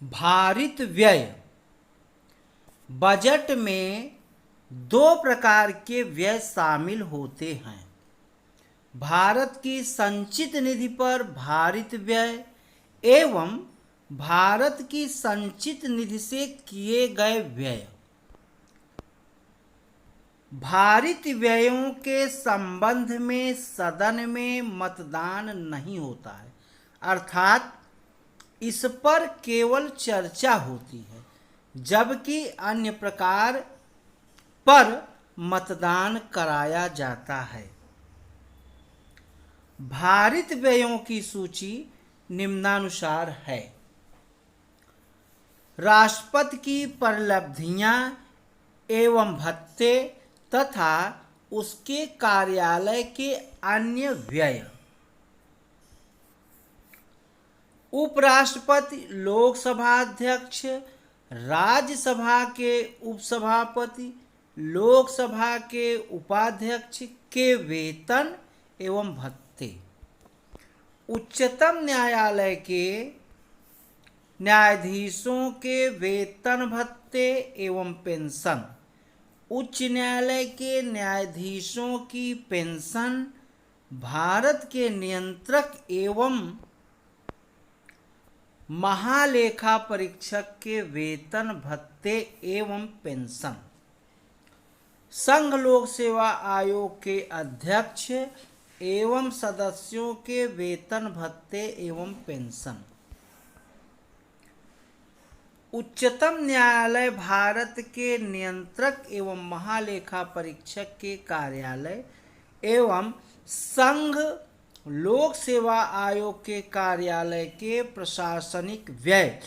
भारित व्यय। बजट में दो प्रकार के व्यय शामिल होते हैं। भारत की संचित निधि पर भारित व्यय एवं भारत की संचित निधि से किए गए व्यय। भारित व्ययों के संबंध में सदन में मतदान नहीं होता है, अर्थात इस पर केवल चर्चा होती है, जबकि अन्य प्रकार पर मतदान कराया जाता है। भारित व्ययों की सूची निम्नानुसार है। राष्ट्रपति की परिलब्धियां एवं भत्ते तथा उसके कार्यालय के अन्य व्यय। उपराष्ट्रपति, लोकसभा अध्यक्ष, राज्यसभा के उपसभापति, लोकसभा के उपाध्यक्ष के वेतन एवं भत्ते। उच्चतम न्यायालय के न्यायाधीशों के वेतन भत्ते एवं पेंशन। उच्च न्यायालय के न्यायाधीशों की पेंशन। भारत के नियंत्रक एवं महालेखा परीक्षक के वेतन भत्ते एवं पेंशन। संघ लोक सेवा आयोग के अध्यक्ष एवं सदस्यों के वेतन भत्ते एवं पेंशन। उच्चतम न्यायालय भारत के नियंत्रक एवं महालेखा परीक्षक के कार्यालय एवं संघ लोक सेवा आयोग के कार्यालय के प्रशासनिक व्यय,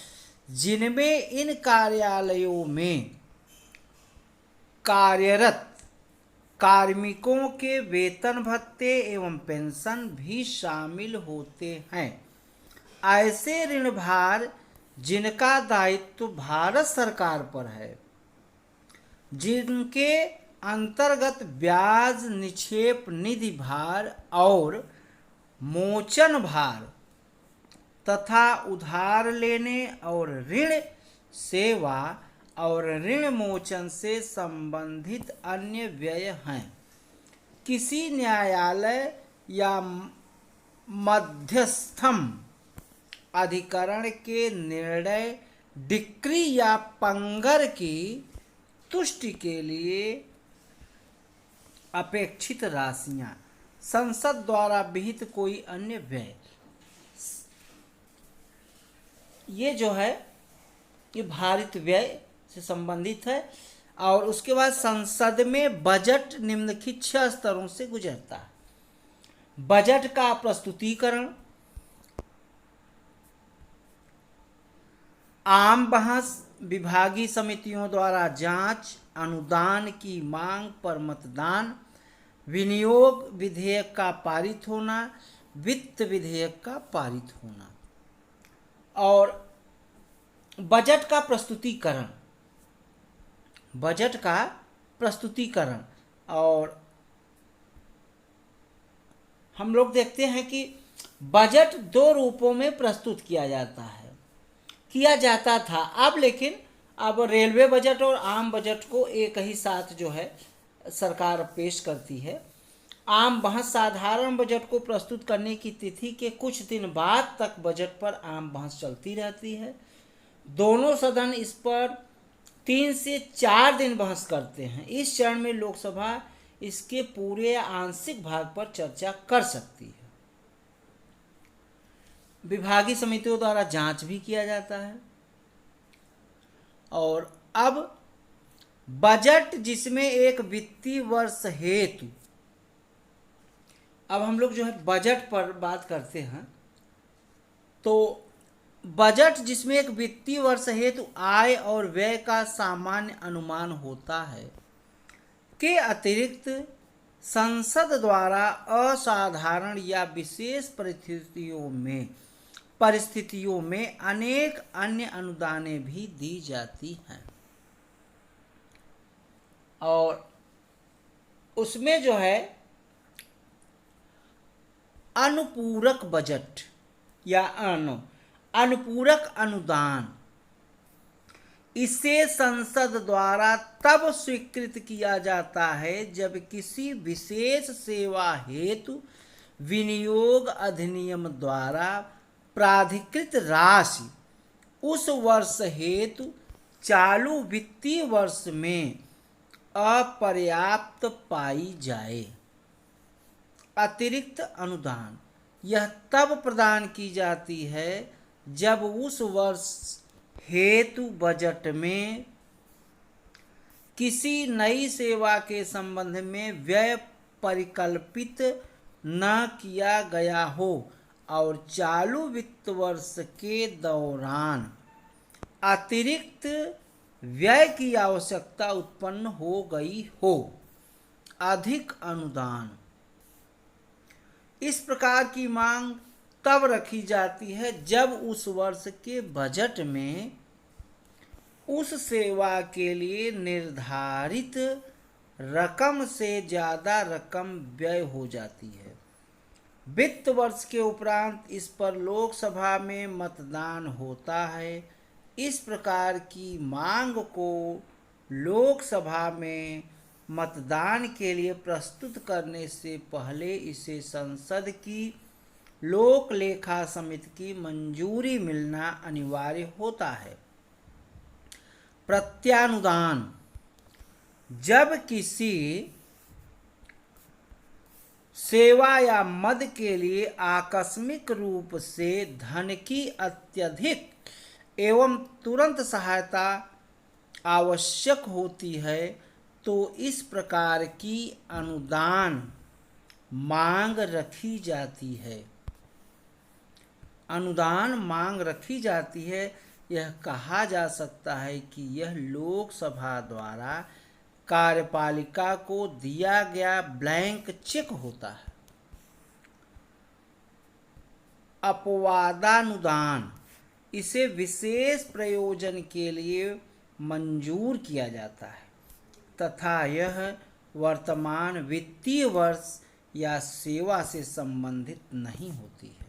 जिनमें इन कार्यालयों में कार्यरत कार्मिकों के वेतन भत्ते एवं पेंशन भी शामिल होते हैं। ऐसे ऋण भार जिनका दायित्व भारत सरकार पर है, जिनके अंतर्गत ब्याज, निक्षेप, निधि भार और मोचन भार तथा उधार लेने और ऋण सेवा और ऋण मोचन से संबंधित अन्य व्यय हैं। किसी न्यायालय या मध्यस्थम अधिकरण के निर्णय, डिक्री या पंगर की तुष्टि के लिए अपेक्षित राशियां, संसद द्वारा विहित कोई अन्य व्यय, ये जो है ये भारित व्यय से संबंधित है। और उसके बाद संसद में बजट निम्नलिखित 6 स्तरों से गुजरता है। बजट का प्रस्तुतिकरण, आम बहस, विभागीय समितियों द्वारा जांच, अनुदान की मांग पर मतदान, विनियोग विधेयक का पारित होना, वित्त विधेयक का पारित होना। और बजट का प्रस्तुतिकरण, बजट का प्रस्तुतिकरण और हम लोग देखते हैं कि बजट 2 रूपों में प्रस्तुत किया जाता था अब, लेकिन अब रेलवे बजट और आम बजट को एक ही साथ जो है सरकार पेश करती है। आम बहस साधारण बजट को प्रस्तुत करने की तिथि के कुछ दिन बाद तक बजट पर आम बहस चलती रहती है। दोनों सदन इस पर 3 से 4 दिन बहस करते हैं। इस चरण में लोकसभा इसके पूरे या आंशिक भाग पर चर्चा कर सकती है। विभागीय समितियों द्वारा जांच भी किया जाता है। और अब बजट जिसमें एक वित्तीय वर्ष हेतु, अब हम लोग जो है बजट पर बात करते हैं, तो बजट जिसमें एक वित्तीय वर्ष हेतु आय और व्यय का सामान्य अनुमान होता है के अतिरिक्त संसद द्वारा असाधारण या विशेष परिस्थितियों में अनेक अन्य अनुदानें भी दी जाती हैं। और उसमें जो है अनुपूरक बजट या अनुपूरक अनुदान इसे संसद द्वारा तब स्वीकृत किया जाता है जब किसी विशेष सेवा हेतु विनियोग अधिनियम द्वारा प्राधिकृत राशि उस वर्ष हेतु चालू वित्तीय वर्ष में अपर्याप्त पाई जाए। अतिरिक्त अनुदान यह तब प्रदान की जाती है जब उस वर्ष हेतु बजट में किसी नई सेवा के संबंध में व्यय परिकल्पित न किया गया हो और चालू वित्त वर्ष के दौरान अतिरिक्त व्यय की आवश्यकता उत्पन्न हो गई हो। अधिक अनुदान इस प्रकार की मांग तब रखी जाती है जब उस वर्ष के बजट में उस सेवा के लिए निर्धारित रकम से ज़्यादा रकम व्यय हो जाती है। वित्त वर्ष के उपरांत इस पर लोकसभा में मतदान होता है। इस प्रकार की मांग को लोकसभा में मतदान के लिए प्रस्तुत करने से पहले इसे संसद की लोक लेखा समिति की मंजूरी मिलना अनिवार्य होता है। प्रत्यानुदान जब किसी सेवा या मद के लिए आकस्मिक रूप से धन की अत्यधिक एवं तुरंत सहायता आवश्यक होती है तो इस प्रकार की अनुदान मांग रखी जाती है। अनुदान मांग रखी जाती है। यह कहा जा सकता है कि यह लोकसभा द्वारा कार्यपालिका को दिया गया ब्लैंक चेक होता है। अपवादानुदान इसे विशेष प्रयोजन के लिए मंजूर किया जाता है तथा यह वर्तमान वित्तीय वर्ष या सेवा से संबंधित नहीं होती है।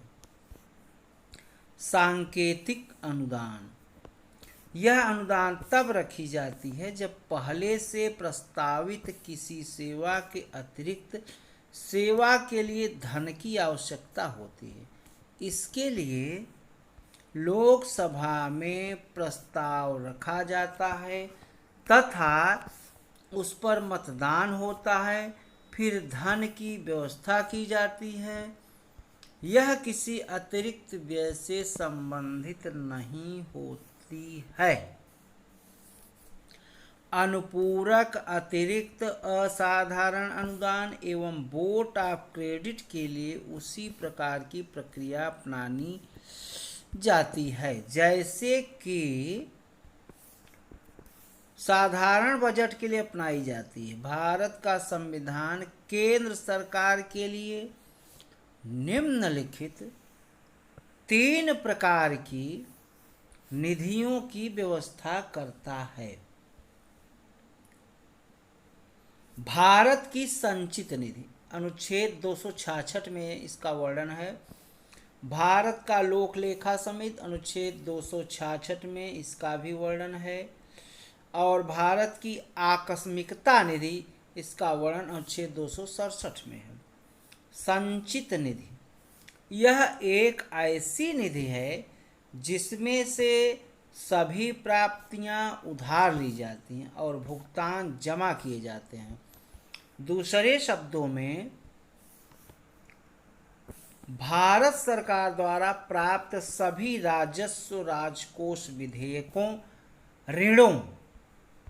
सांकेतिक अनुदान यह अनुदान तब रखी जाती है जब पहले से प्रस्तावित किसी सेवा के अतिरिक्त सेवा के लिए धन की आवश्यकता होती है। इसके लिए लोकसभा में प्रस्ताव रखा जाता है तथा उस पर मतदान होता है, फिर धन की व्यवस्था की जाती है। यह किसी अतिरिक्त व्यय से संबंधित नहीं होती है। अनुपूरक अतिरिक्त असाधारण अनुदान एवं वोट ऑफ क्रेडिट के लिए उसी प्रकार की प्रक्रिया अपनानी जाती है जैसे कि साधारण बजट के लिए अपनाई जाती है। भारत का संविधान केंद्र सरकार के लिए निम्नलिखित 3 प्रकार की निधियों की व्यवस्था करता है। भारत की संचित निधि अनुच्छेद 266 में इसका वर्णन है। भारत का लोक लेखा समिति अनुच्छेद 266 में इसका भी वर्णन है और भारत की आकस्मिकता निधि इसका वर्णन अनुच्छेद 267 में है। संचित निधि यह एक ऐसी निधि है जिसमें से सभी प्राप्तियां उधार ली जाती हैं और भुगतान जमा किए जाते हैं। दूसरे शब्दों में भारत सरकार द्वारा प्राप्त सभी राजस्व राजकोष विधेयकों, ऋणों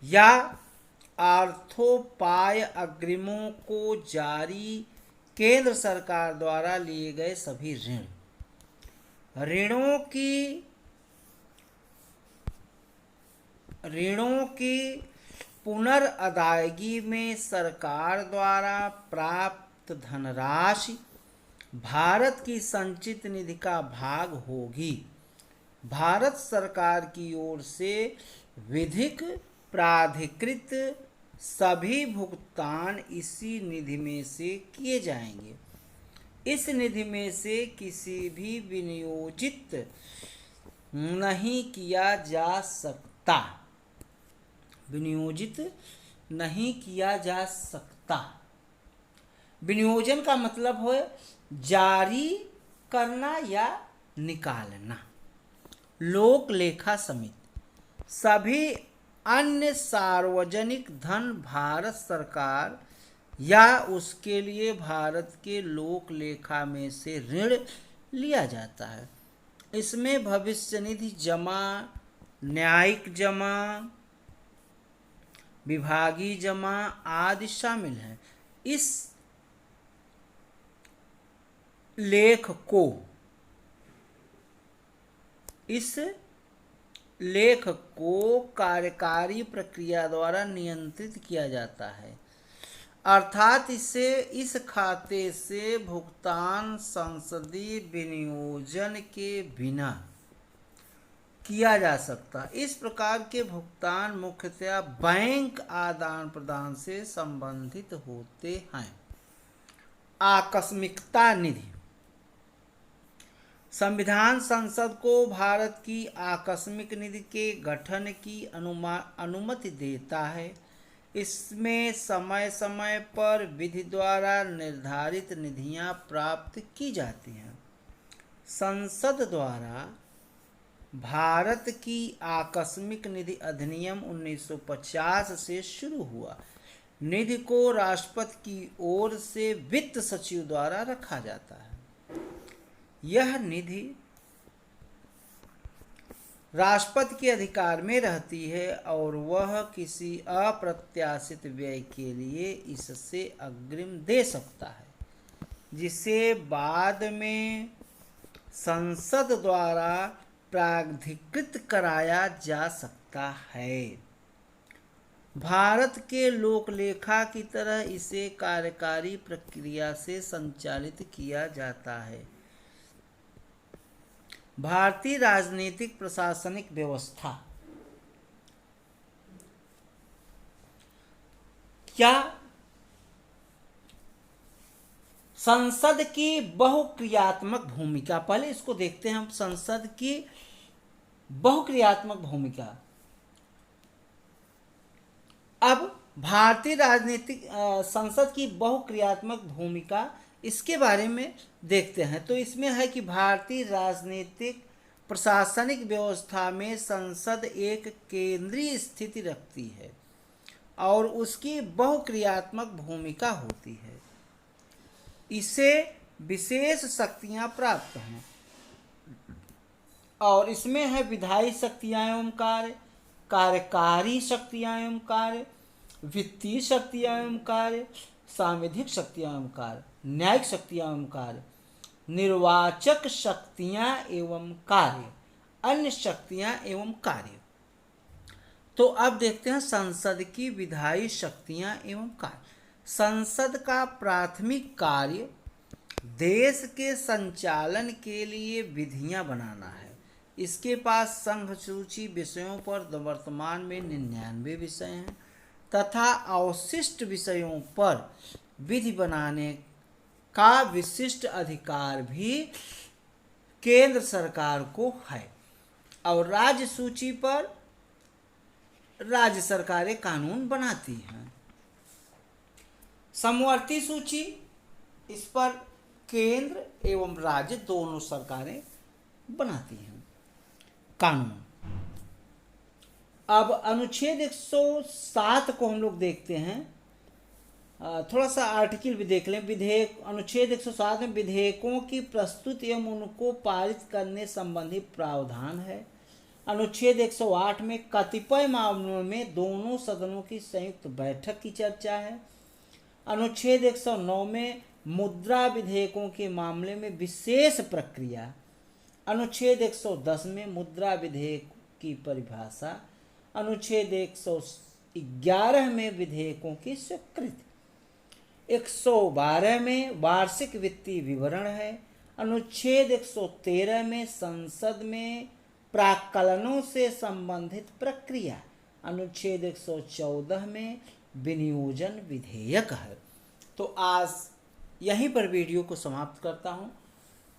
या अर्थोपाय अग्रिमों को जारी केंद्र सरकार द्वारा लिए गए सभी ऋणों की पुनर्अदायगी में सरकार द्वारा प्राप्त धनराशि भारत की संचित निधि का भाग होगी। भारत सरकार की ओर से विधिक प्राधिकृत सभी भुगतान इसी निधि में से किए जाएंगे। इस निधि में से किसी भी विनियोजित नहीं किया जा सकता। विनियोजित नहीं किया जा सकता। विनियोजन का मतलब है जारी करना या निकालना। लोक लेखा समिति सभी अन्य सार्वजनिक धन भारत सरकार या उसके लिए भारत के लोक लेखा में से ऋण लिया जाता है। इसमें भविष्य निधि जमा, न्यायिक जमा, विभागीय जमा आदि शामिल हैं। इस लेख को कार्यकारी प्रक्रिया द्वारा नियंत्रित किया जाता है, अर्थात इस खाते से भुगतान संसदीय विनियोजन के बिना किया जा सकता। इस प्रकार के भुगतान मुख्यतः बैंक आदान प्रदान से संबंधित होते हैं। आकस्मिकता निधि संविधान संसद को भारत की आकस्मिक निधि के गठन की अनुमति देता है। इसमें समय समय पर विधि द्वारा निर्धारित निधियां प्राप्त की जाती हैं। संसद द्वारा भारत की आकस्मिक निधि अधिनियम 1950 से शुरू हुआ। निधि को राष्ट्रपति की ओर से वित्त सचिव द्वारा रखा जाता है। यह निधि राष्ट्रपति के अधिकार में रहती है और वह किसी अप्रत्याशित व्यय के लिए इससे अग्रिम दे सकता है, जिसे बाद में संसद द्वारा प्राधिकृत कराया जा सकता है। भारत के लोक लेखा की तरह इसे कार्यकारी प्रक्रिया से संचालित किया जाता है। भारतीय राजनीतिक प्रशासनिक व्यवस्था क्या संसद की बहुक्रियात्मक भूमिका, पहले इसको देखते हैं हम। संसद की बहुक्रियात्मक भूमिका। अब भारतीय राजनीतिक संसद की बहुक्रियात्मक भूमिका, इसके बारे में देखते हैं। तो इसमें है कि भारतीय राजनीतिक प्रशासनिक व्यवस्था में संसद एक केंद्रीय स्थिति रखती है और उसकी बहुक्रियात्मक भूमिका होती है। इसे विशेष शक्तियां प्राप्त हैं और इसमें है विधायी शक्तियां एवं कार्य, कार्यकारी शक्तियां एवं कार्य, वित्तीय शक्तियां एवं कार्य, सांविधिक शक्तियां एवं कार्य, न्यायिक शक्तियां एवं कार्य, निर्वाचक शक्तियां एवं कार्य, अन्य शक्तियां एवं कार्य। तो अब देखते हैं संसद की विधायी शक्तियां एवं कार्य। संसद का प्राथमिक कार्य देश के संचालन के लिए विधियां बनाना है। इसके पास संघ सूची विषयों पर वर्तमान में 99 विषय हैं तथा अवशिष्ट विषयों पर विधि बनाने का विशिष्ट अधिकार भी केंद्र सरकार को है और राज्य सूची पर राज्य सरकारें कानून बनाती हैं। समवर्ती सूची, इस पर केंद्र एवं राज्य दोनों सरकारें बनाती हैं कानून। अब अनुच्छेद 107 को हम लोग देखते हैं। थोड़ा सा आर्टिकल भी देख लें। विधेयक, अनुच्छेद 107 में विधेयकों की प्रस्तुति एवं उनको पारित करने संबंधी प्रावधान है। अनुच्छेद 108 में कतिपय मामलों में दोनों सदनों की संयुक्त बैठक की चर्चा है। अनुच्छेद 109 में मुद्रा विधेयकों के मामले में विशेष प्रक्रिया। अनुच्छेद 110 में मुद्रा विधेयक की परिभाषा। अनुच्छेद 111 में विधेयकों की स्वीकृति। 112 में वार्षिक वित्तीय विवरण है। अनुच्छेद 113 में संसद में प्राक्कलनों से संबंधित प्रक्रिया। अनुच्छेद 114 में विनियोजन विधेयक है। तो आज यहीं पर वीडियो को समाप्त करता हूँ।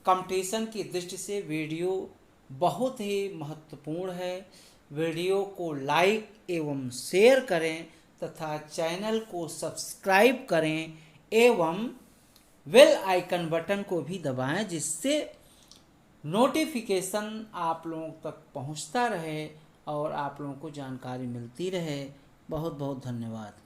कंपटीशन की दृष्टि से वीडियो बहुत ही महत्वपूर्ण है। वीडियो को लाइक एवं शेयर करें तथा चैनल को सब्सक्राइब करें एवं बेल आइकन बटन को भी दबाएं, जिससे नोटिफिकेशन आप लोगों तक पहुंचता रहे और आप लोगों को जानकारी मिलती रहे। बहुत बहुत धन्यवाद।